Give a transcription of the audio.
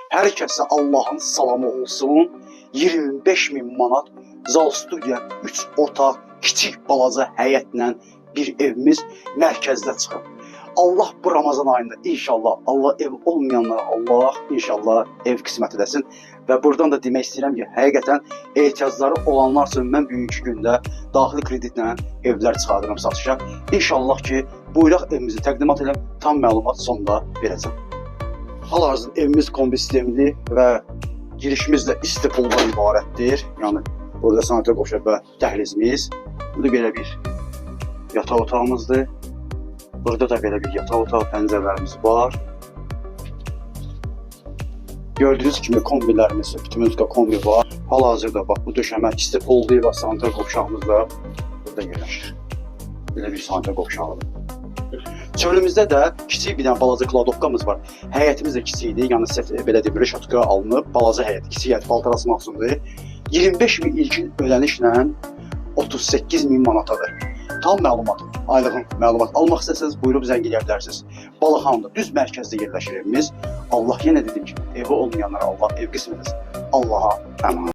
Hər kəsə Allahın salamı olsun. 25.000 manat zal studiya, 3 otaq, kiçik balaca həyətlə bir evimiz mərkəzdə çıxıb. Allah bu Ramazan ayında inşallah, Allah ev olmayanlara Allah inşallah ev qismət edəsin. Və buradan da demək istəyirəm ki, həqiqətən ehtiyacları olanlar üçün mən bugünkü gündə daxili kreditlə evlər çıxardıram satışa. İnşallah ki, buyuraq evimizi təqdimat edəm, tam məlumat sonda verəcəm. Hal-hazırda evimiz kombi sistemli və girişimiz də isti puldan ibarətdir. Yəni burada sanitär qoşa və dəhlizimiz. Burada belə bir yataq otağımızdır. Burada da belə bir yataq otağı, pəncərələrimiz var. Gördüyünüz kimi kombilərimiz, bütünümüzdə kombi var. Hal-hazırda bax bu döşəmə isti puldur və sanitär qovşağımız da burada yerləşir. Belə bir sanitär qovşağıdır. Çölümüzdə də kiçik bir dənə balaca kladovkamız var. Həyətimiz də kiçikdir, yəni belə deyim, rəşatka alınıb, balaca həyət, kiçik həyət, paltarası mahsundur. 25.000 ilkin ödənişlə 38.000 manatadır. Tam məlumat, aylığın məlumat almaq istəsəniz buyurub zəng edə bilərsiniz. Balaxanada düz mərkəzdə yerləşir evimiz. Allah yenə dedim ki, evi olmayanlara Allah ev qismət etsin. Allaha əmanət.